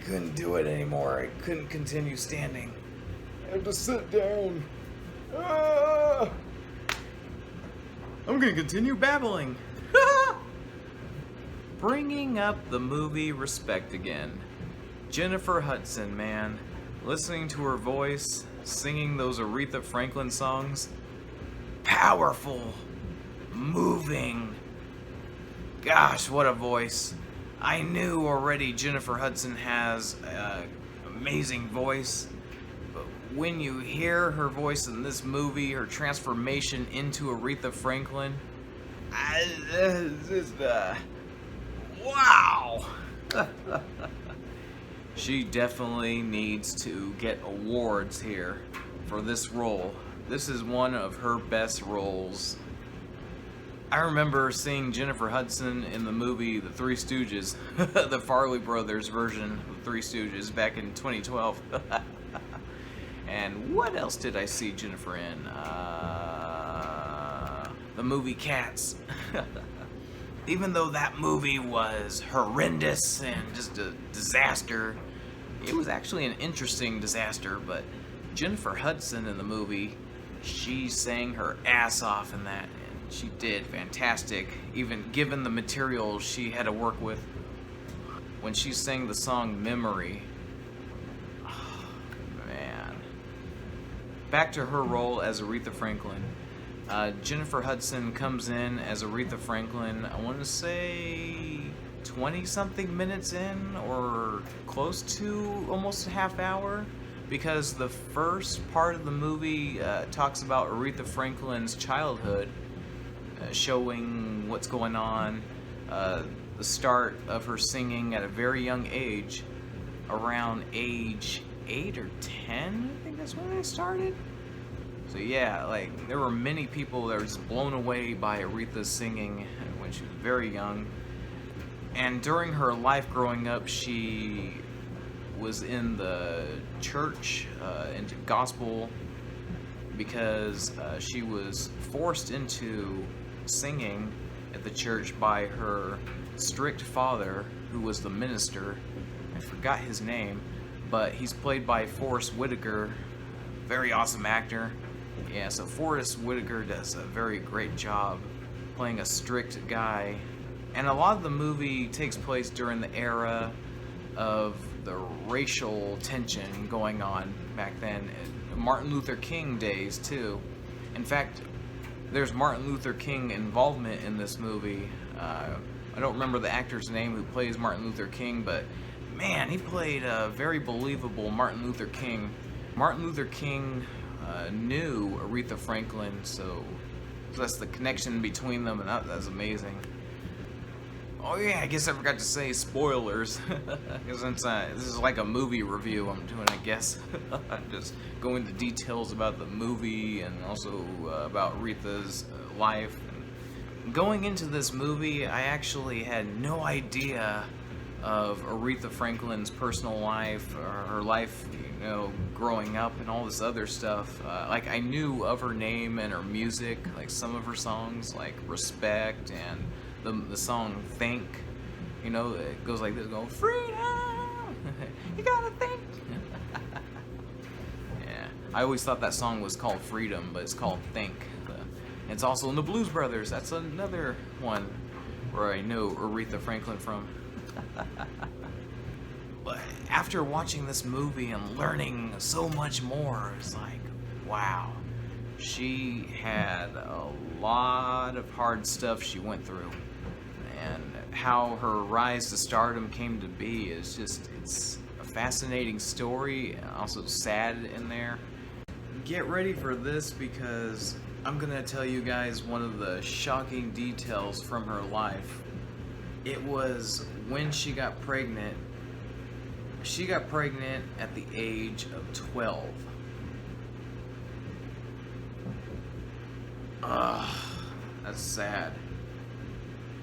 couldn't do it anymore. I couldn't continue standing. I had to sit down. Ah! I'm gonna continue babbling. Bringing up the movie Respect again. Jennifer Hudson, man. Listening to her voice, singing those Aretha Franklin songs. Powerful. Moving. Gosh, what a voice. I knew already Jennifer Hudson has an amazing voice. But when you hear her voice in this movie, her transformation into Aretha Franklin, wow! She definitely needs to get awards here for this role. This is one of her best roles. I remember seeing Jennifer Hudson in the movie The Three Stooges, the Farley Brothers version of The Three Stooges back in 2012. And what else did I see Jennifer in? The movie Cats. Even though that movie was horrendous and just a disaster, it was actually an interesting disaster, but Jennifer Hudson in the movie, she sang her ass off in that, and she did fantastic, even given the material she had to work with. When she sang the song Memory, oh, man. Back to her role as Aretha Franklin. Jennifer Hudson comes in as Aretha Franklin, I want to say 20-something minutes in, or close to almost a half hour, because the first part of the movie talks about Aretha Franklin's childhood, showing what's going on, the start of her singing at a very young age, around age 8 or 10, I think that's when I started. So yeah, like, there were many people that were just blown away by Aretha's singing when she was very young. And during her life growing up, she was in the church, into gospel, because she was forced into singing at the church by her strict father, who was the minister. I forgot his name, but he's played by Forrest Whitaker, very awesome actor. Yeah, so Forrest Whitaker does a very great job playing a strict guy. And a lot of the movie takes place during the era of the racial tension going on back then. Martin Luther King days, too. In fact, there's Martin Luther King involvement in this movie. I don't remember the actor's name who plays Martin Luther King, but man, he played a very believable Martin Luther King. Martin Luther King knew Aretha Franklin, so that's the connection between them, and that's amazing. Oh yeah, I guess I forgot to say spoilers, because since this is like a movie review I'm doing, I guess. Just go into details about the movie and also about Aretha's life. And going into this movie, I actually had no idea of Aretha Franklin's personal life, or her life, you know, growing up and all this other stuff. Like, I knew of her name and her music, like some of her songs, like Respect and the song Think. You know, it goes like this, go, freedom, you gotta think. Yeah, I always thought that song was called Freedom, but it's called Think. It's also in the Blues Brothers. That's another one where I know Aretha Franklin from. But after watching this movie and learning so much more, it's like, wow, she had a lot of hard stuff she went through, and how her rise to stardom came to be is just, it's a fascinating story, and also sad in there. Get ready for this, because I'm gonna tell you guys one of the shocking details from her life. It was when she got pregnant. She got pregnant at the age of 12. Ugh, that's sad.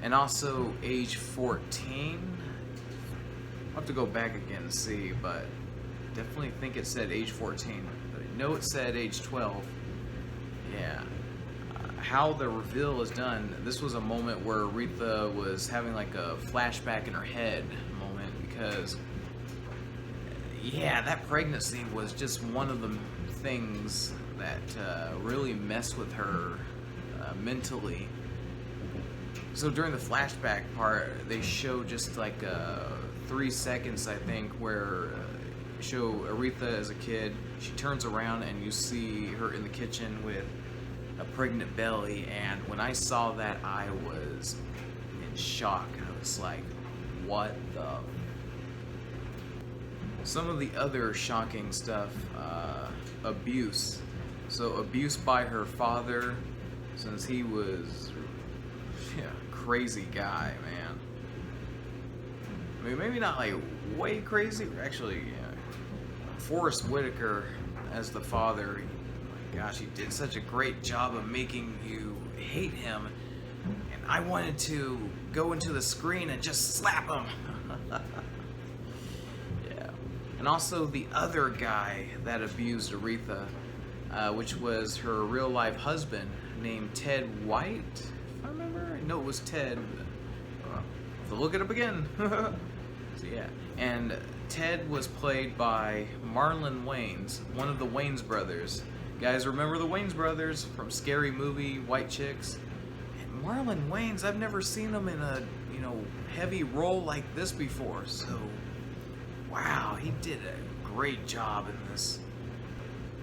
And also age 14. I'll have to go back again and see, but definitely think it said age 14. But I know it said age 12. Yeah. How the reveal is done, this was a moment where Aretha was having like a flashback in her head moment, because yeah, that pregnancy was just one of the things that really messed with her mentally. So during the flashback part, they show just like 3 seconds, I think, where show Aretha as a kid. She turns around and you see her in the kitchen with a pregnant belly, and when I saw that, I was in shock. I was like, what the... Some of the other shocking stuff, abuse. So abuse by her father, since he was crazy guy, man. I mean, maybe not like way crazy. Actually, Forrest Whitaker as the father. My gosh, he did such a great job of making you hate him, and I wanted to go into the screen and just slap him. Yeah. And also the other guy that abused Aretha, which was her real life husband named Ted White, if I remember. No, it was Ted. To look it up again. So yeah, and Ted was played by Marlon Wayans, one of the Wayans brothers. Guys, remember the Wayans brothers from Scary Movie, White Chicks? And Marlon Wayans, I've never seen him in a heavy role like this before. So wow, he did a great job in this.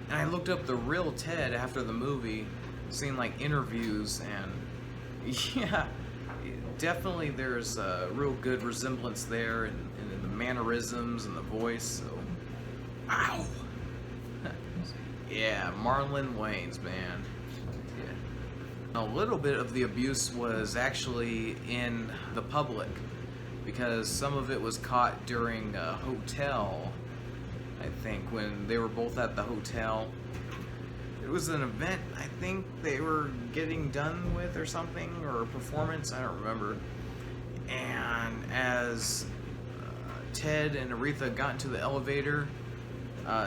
And I looked up the real Ted after the movie, seen like interviews, and yeah, definitely there's a real good resemblance there in the mannerisms and the voice. So, wow. Yeah, Marlon Wayans, man. Yeah. A little bit of the abuse was actually in the public, because some of it was caught during a hotel, I think, when they were both at the hotel. It was an event I think they were getting done with or something, or a performance, I don't remember. And as Ted and Aretha got into the elevator,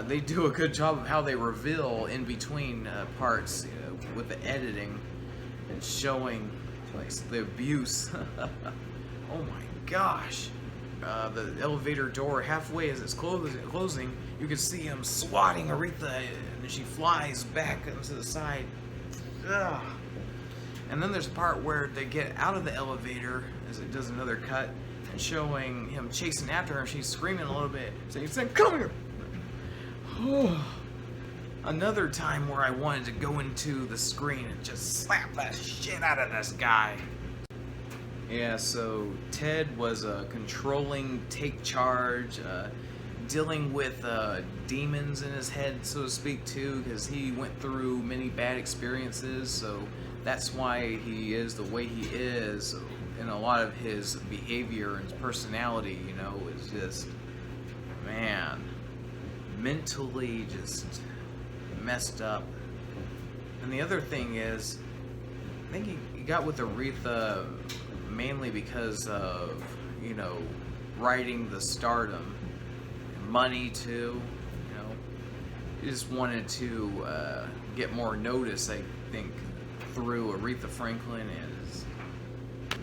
they do a good job of how they reveal in between parts with the editing and showing like the abuse. Oh my gosh. The elevator door, halfway as it's closing, you can see him swatting Aretha, and she flies back to the side. Ugh. And then there's a part where they get out of the elevator, as it does another cut, and showing him chasing after her, and she's screaming a little bit, saying, "Come here!" Another time where I wanted to go into the screen and just slap the shit out of this guy. Yeah, so Ted was controlling, take charge, dealing with demons in his head, so to speak, too, because he went through many bad experiences, so that's why he is the way he is, and a lot of his behavior and his personality, is just, man, mentally just messed up. And the other thing is, I think he got with Aretha mainly because of, riding the stardom, and money too. He just wanted to get more notice, I think, through Aretha Franklin,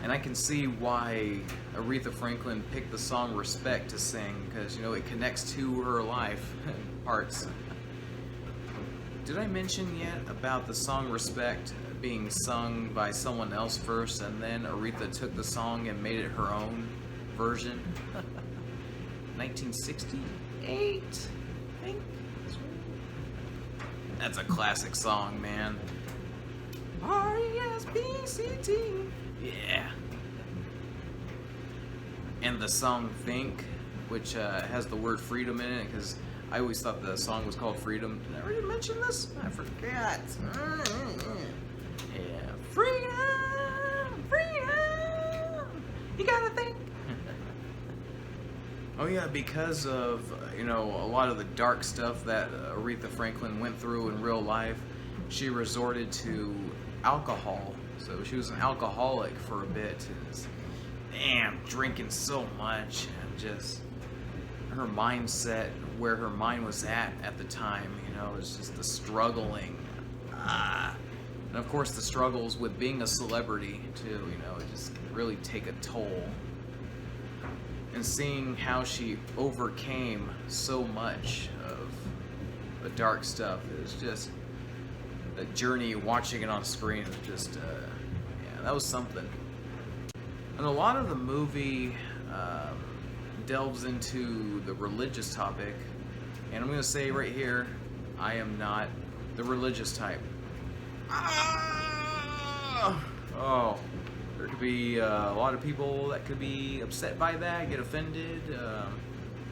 and I can see why Aretha Franklin picked the song "Respect" to sing, because it connects to her life parts. Did I mention yet about the song "Respect" being sung by someone else first, and then Aretha took the song and made it her own version? 1968, I think. That's a classic song, man. R-E-S-P-C-T. Yeah. And the song "Think," which has the word freedom in it, because I always thought the song was called Freedom. Did I already mention this? I forgot. Yeah. Freedom! Freedom! You gotta think. Oh yeah, because of, a lot of the dark stuff that Aretha Franklin went through in real life, she resorted to alcohol. So she was an alcoholic for a bit. Damn, drinking so much, and just her mindset, where her mind was at the time, was just the struggling. And of course the struggles with being a celebrity too, it just really take a toll. and seeing how she overcame so much of the dark stuff is just a journey. Watching it on screen is just yeah, that was something. And a lot of the movie delves into the religious topic, and I'm gonna say right here, I am not the religious type. Oh, there could be a lot of people that could be upset by that, get offended.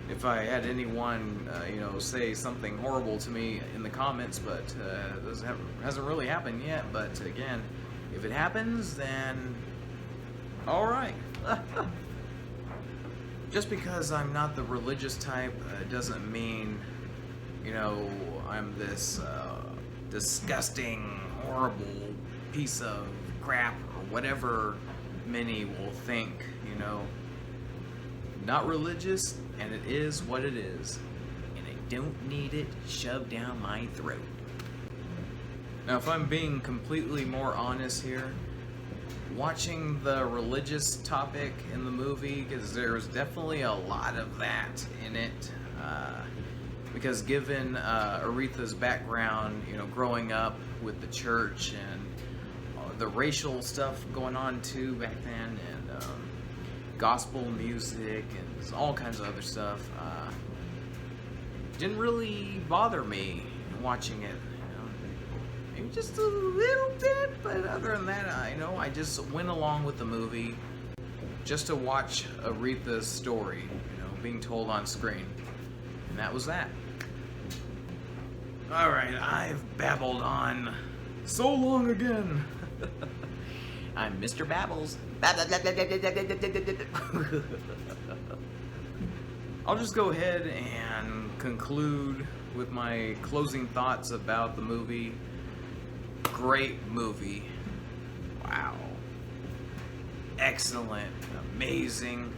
If I had anyone, say something horrible to me in the comments, but this hasn't really happened yet. But again, if it happens, then all right. Just because I'm not the religious type doesn't mean, I'm this disgusting, horrible piece of crap or whatever many will think, Not religious, and it is what it is. And I don't need it shoved down my throat. Now, if I'm being completely more honest here, watching the religious topic in the movie, because there's definitely a lot of that in it, because given Aretha's background, growing up with the church and the racial stuff going on too back then, and gospel music and all kinds of other stuff, didn't really bother me watching it. Maybe just a little bit, but other than that, I just went along with the movie just to watch Aretha's story, being told on screen. And that was that. Alright, I've babbled on so long again. I'm Mr. Babbles. I'll just go ahead and conclude with my closing thoughts about the movie. Great movie. Wow. Excellent. Amazing.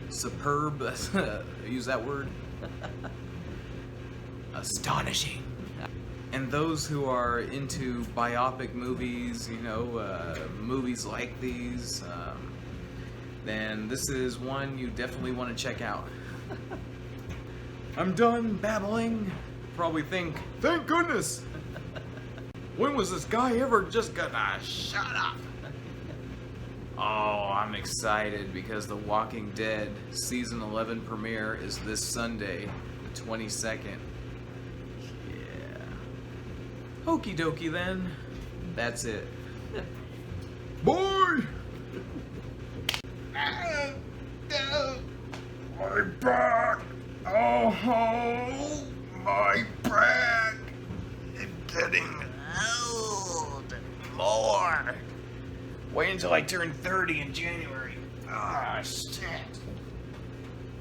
Superb. Use that word. Astonishing. And those who are into biopic movies, movies like these, then this is one you definitely want to check out. I'm done babbling. Probably think, thank goodness! When was this guy ever just gonna shut up? Oh, I'm excited because The Walking Dead Season 11 premiere is this Sunday, the 22nd. Okie dokie then. That's it. Boy! My back! Oh, my back! It's getting old. More. Wait until I turn 30 in January. Ah, shit.